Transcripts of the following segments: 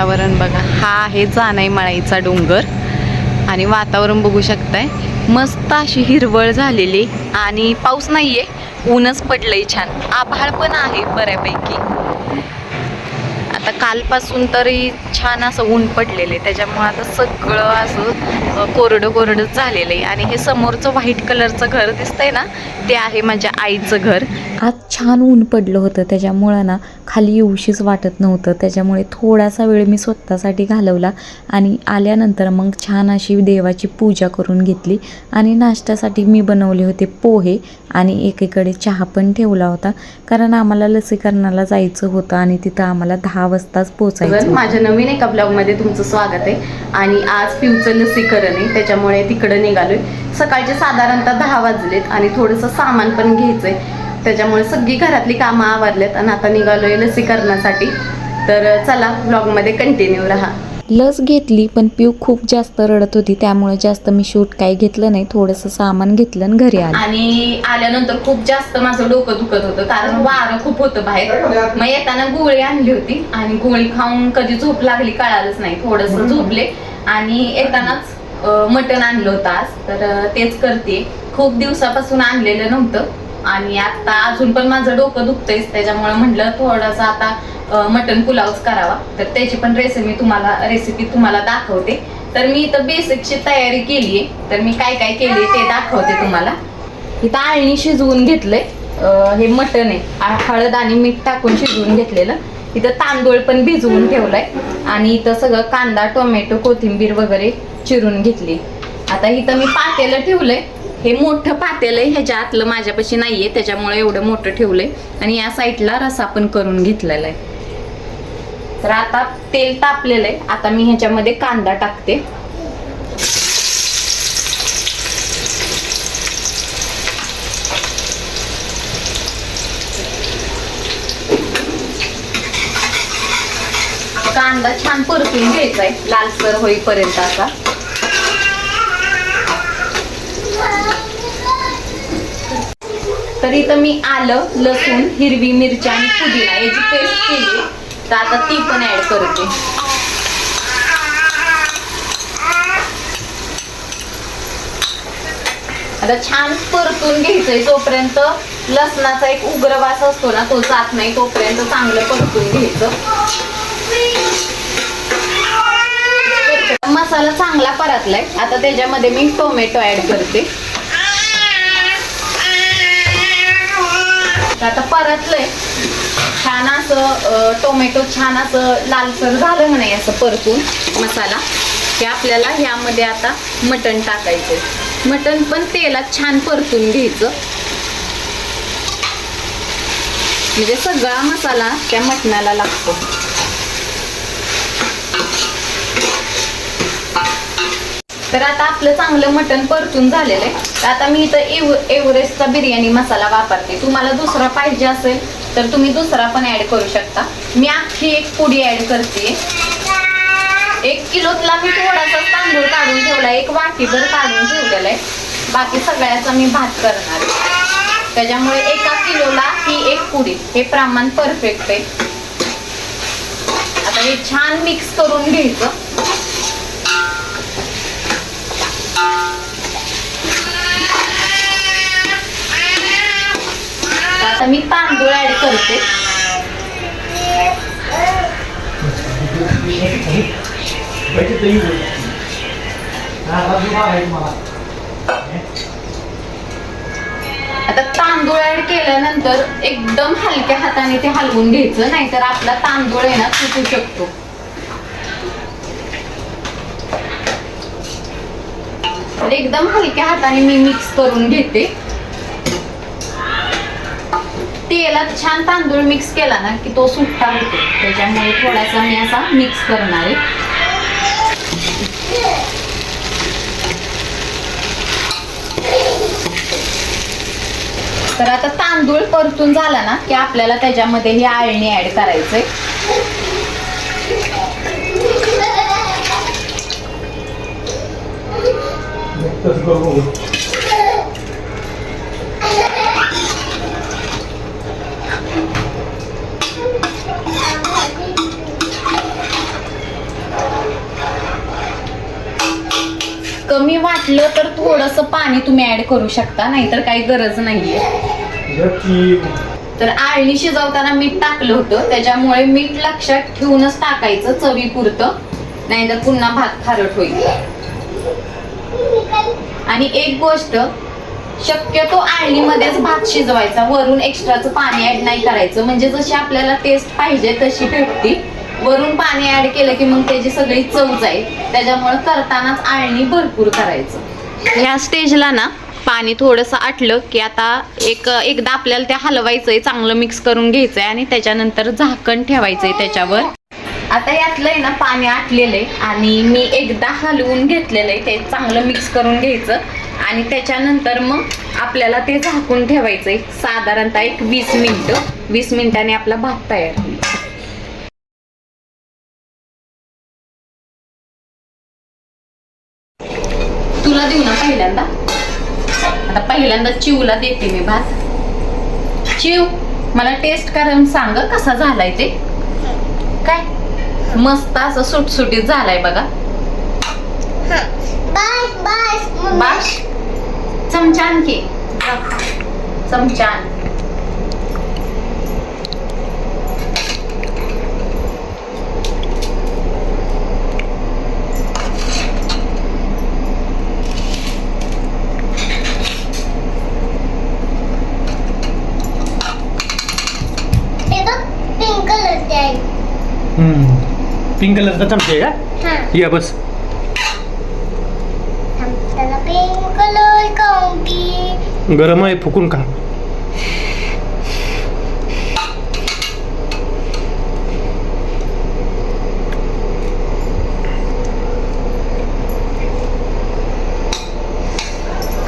वातावरण बघा. हा आहे जानाई मळाईचा डोंगर आणि वातावरण बघू शकताय. मस्त अशी हिरवळ झालेली आणि पाऊस नाहीये, ऊनच पडलंय छान. आभाळ पण आहे बऱ्यापैकी. आता कालपासून तरी छान असं ऊन पडलेलं आहे, त्याच्यामुळे आता सगळं असं कोरडं कोरडंच झालेलं आहे. आणि हे समोरचं व्हाईट कलरचं घर दिसतंय ना, ते आहे माझ्या आईचं घर. आज छान ऊन पडलं होतं, त्याच्यामुळं ना खाली येऊशीच वाटत नव्हतं. त्याच्यामुळे थोडासा वेळ मी स्वतःसाठी घालवला आणि आल्यानंतर मग छान अशी देवाची पूजा करून घेतली. आणि नाश्त्यासाठी मी बनवले होते पोहे आणि एकीकडे चहा पण ठेवला होता, कारण आम्हाला लसीकरणाला जायचं होतं आणि तिथं आम्हाला 10 वाजताच पोचायचं. माझ्या नवीन एका ब्लॉगमध्ये तुमचं स्वागत आहे. आणि आज पिऊचं लसीकरण आहे, त्याच्यामुळे तिकडं निघालोय. सकाळचे साधारणतः 10 वाजलेत आणि थोडंसं सामान पण घ्यायचंय, त्याच्यामुळे सगळी घरातली कामं आवरलेत आणि आता निघालोय लसीकरणासाठी. तर चला ब्लॉगमध्ये कंटिन्यू राहा. लस घेतली पण पिऊ खूप जास्त रडत होती, त्यामुळे जास्त मी शूट काही घेतलं नाही. थोडंसं सामान घेतलं आणि घरी आलं. आणि आल्यानंतर खूप जास्त माझं डोकं दुखत होतं, कारण वारं खूप होतं बाहेर. मग येताना गोळी आणली होती आणि गोळी खाऊन कधी झोप लागली कळालंच नाही. थोडंसं झोपले आणि येतानाच मटण आणलं होतं आज, तर तेच करते. खूप दिवसापासून आणलेलं नव्हतं आणि आता अजून पण माझं डोकं दुखतंयच, त्याच्यामुळे म्हटलं थोडंसं आता मटन पुलावच करावा. तर त्याची पण रेसिपी तुम्हाला दाखवते. तर मी इथं बेसिकची तयारी केली आहे, तर मी काय काय केली ते दाखवते तुम्हाला. इथं आळणी शिजवून घेतलंय, हे मटन आहे, हळद आणि मीठ टाकून शिजवून घेतलेलं. इथं तांदूळ पण भिजवून ठेवलाय आणि इथं सगळं कांदा, टोमॅटो, कोथिंबीर वगैरे चिरून घेतली. आता इथं मी पातेलं ठेवलंय, हे मोठं पातेलं आहे, ह्याच्या आतलं माझ्यापाशी नाहीये, त्याच्यामुळे एवढं मोठं ठेवलंय. आणि या साईडला रस्सा पण करून घेतलेला आहे. तर आता तेल तापलेलं आहे, आता मी ह्याच्यामध्ये कांदा टाकते. कांदा छान परतून घ्यायचा आहे, लालसर होईपर्यंत. असा तर इथं मी आलं, लसूण, हिरवी मिरची आणि पुदिना याची पेस्ट केली, तर आता ती पण ऍड करते. आता छान परतून घ्यायचंय, तोपर्यंत लसणाचा एक उग्र वास असतो ना, तो जात नाही, तोपर्यंत चांगलं परतून घ्यायचं. मसाला चांगला परतलाय, आता त्याच्यामध्ये मी टोमॅटो ऍड करते. आता परतलंय छान असं, टोमॅटो छान असं लालसर झालं नाही असं परतून मसाला, हे आपल्याला ह्यामध्ये आता मटण टाकायचं. मटण पण तेलात छान परतून घ्यायचं, म्हणजे सगळा मसाला त्या मटणाला लागतो. तर आता आपलं चांगलं मटण परतून झालेलं आहे. तर आता मी इथं एव्हरेस्टचा बिर्याणी मसाला वापरते. तुम्हाला दुसरा पाहिजे असेल तर तुम्ही दुसरा पण ऍड करू शकता. मी अख्खी एक पुडी ऍड करते. 1 किलोतला मी थोडासा तांदूळ काढून ठेवला, 1 वाटीभर काढून ठेवलेला आहे. बाकी सगळ्याचा मी भात करणार आहे, त्याच्यामुळे 1 किलोला ही 1 पुडी, हे प्रमाण परफेक्ट आहे. आता हे छान मिक्स करून घ्यायचं. आता मी तांदूळ ऍड करते. आता तांदूळ ऍड केल्यानंतर एकदम हलक्या हाताने ते हलवून घ्यायचं, नाहीतर आपला तांदूळ आहे ना तुटू शकतो. तर एकदम हलक्या हाताने मी मिक्स करून घेते. तेलात छान तांदूळ मिक्स केला ना की तो सुट्टा होतो, त्याच्यामुळे थोडासा मी असा मिक्स करणार आहे. तर आता तांदूळ परतून झाला ना की आपल्याला त्याच्यामध्ये ही आळणी ऍड करायचंय. कमी वाटलं तर थोडंसं पाणी तुम्ही ऍड करू शकता, नाहीतर काही गरज नाहीये. तर आळणी शिजवताना मीठ टाकलं होतं, त्याच्यामुळे मीठ लक्षात ठेवूनच टाकायचं चवीपुरतं, नाहीतर पुन्हा भात खारट होईल. आणि एक गोष्ट, शक्यतो आळणीमध्येच भात शिजवायचा, वरून एक्स्ट्राचं पाणी ऍड नाही करायचं, म्हणजे जशी आपल्याला टेस्ट पाहिजे तशी भेटती. वरून पाणी ऍड केलं की मग त्याची सगळी चव जाईल, त्याच्यामुळे करतानाच आळणी भरपूर करायचं. ह्या स्टेजला ना पाणी थोडंसं आटलं की आता एकदा आपल्याला ते हलवायचंय, चांगलं मिक्स करून घ्यायचंय आणि त्याच्यानंतर झाकण ठेवायचंय त्याच्यावर. आता यातलंय ना पाणी आटलेलं आहे आणि मी एकदा हलवून घेतलेलं आहे, ते चांगलं मिक्स करून घ्यायचं आणि त्याच्यानंतर मग आपल्याला ते झाकून ठेवायचंय साधारणतः एक 20 मिनिटं. 20 मिनिटांनी आपला भात तयार होईल. तुला देऊ ना पहिल्यांदा? आता पहिल्यांदा चिवला देते मी भात. चिव, मला टेस्ट करून सांग कसा झालाय ते. काय मस्त असं सुटसुटीत झालाय बघा. बाश चमचान की चमचान. पिंक कलरचा चमचा आहे का? या बस. गरम आहे, फुकून खा.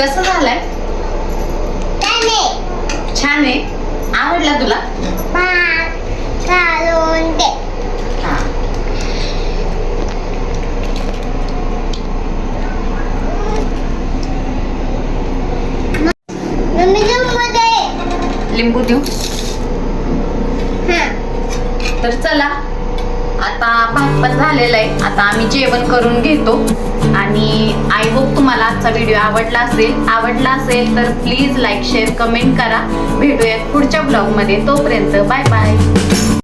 कसं झालंय? छान आहे. आवडला तुला? लिंबू देऊ? तर चला, आता भात पण झालेला आहे. आता आम्ही जेवण करून घेतो आणि आय होप तुम्हाला आजचा व्हिडिओ आवडला असेल तर प्लीज लाईक, शेअर, कमेंट करा. भेटूयात पुढच्या ब्लॉगमध्ये. तोपर्यंत बाय बाय.